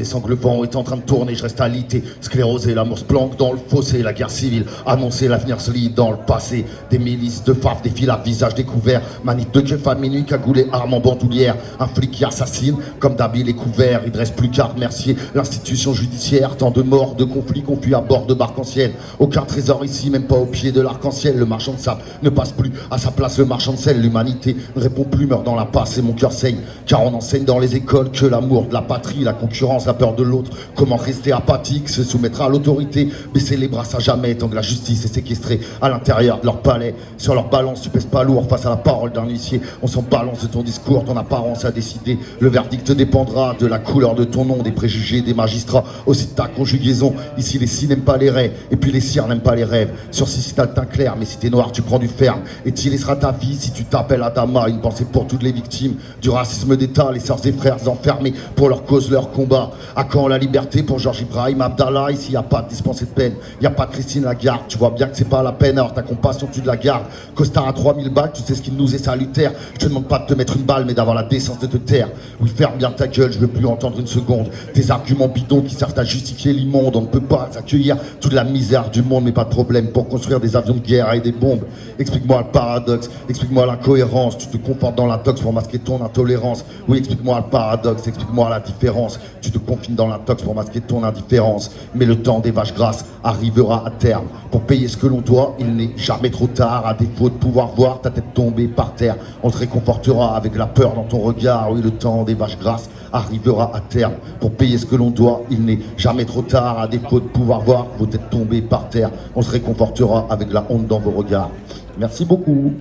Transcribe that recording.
explosé sans que le vent est en train de tourner, je reste alité, sclérosé, l'amour se planque dans le fossé, la guerre civile, annoncer l'avenir se lit dans le passé, des milices de faf, des fils à visage découvert, manif de keuf à minuit, cagoulé, armes en bandoulière, un flic qui assassine, comme d'habile et couvert, il dresse plus qu'à remercier l'institution judiciaire, tant de morts, de conflits qu'on fuit à bord de barques anciennes, aucun trésor ici, même pas au pied de l'arc-en-ciel, le marchand de sable ne passe plus, à sa place le marchand de sel, l'humanité ne répond plus, meurt dans la passe et mon cœur saigne, car on enseigne dans les écoles que l'amour de la patrie, la concurrence, la peur de l'autre, comment rester apathique, se soumettre à l'autorité, baisser les bras à jamais, tant que la justice est séquestrée à l'intérieur de leur palais, sur leur balance tu pèses pas lourd face à la parole d'un huissier, on s'en balance de ton discours, ton apparence à décider, le verdict dépendra de la couleur de ton nom, des préjugés, des magistrats, aussi de ta conjugaison, ici les si n'aiment pas les rêves, et puis les sires n'aiment pas les rêves, sursis si t'as le teint clair, mais si t'es noir tu prends du ferme, et t'y laisseras ta vie si tu t'appelles Adama, une pensée pour toutes les victimes du racisme d'État, les sœurs et frères enfermés pour leur cause, leur combat, à quand la liberté pour Georges Ibrahim Abdallah, ici y a pas de dispensée de peine, y a pas de Christine Lagarde, tu vois bien que c'est pas la peine, alors ta compassion tu de la gardes, costard à 3000 balles, tu sais ce qui nous est salutaire, je te demande pas de te mettre une balle mais d'avoir la décence de te taire, oui ferme bien ta gueule, je veux plus entendre une seconde, tes arguments bidons qui servent à justifier l'immonde, on ne peut pas accueillir toute la misère du monde mais pas de problème pour construire des avions de guerre et des bombes, explique-moi le paradoxe, explique-moi l'incohérence, tu te confortes dans la tox pour masquer ton intolérance, oui explique-moi le paradoxe, explique-moi la différence, tu te confines dans la tox pour masquer ton indifférence, mais le temps des vaches grasses arrivera à terme, pour payer ce que l'on doit, il n'est jamais trop tard, à défaut de pouvoir voir ta tête tomber par terre, on te réconfortera avec la peur dans ton regard, oui le temps des vaches grasses arrivera à terme, pour payer ce que l'on doit, il n'est jamais trop tard, à défaut de pouvoir voir vos têtes tomber par terre, on se réconfortera avec la honte dans vos regards. Merci beaucoup.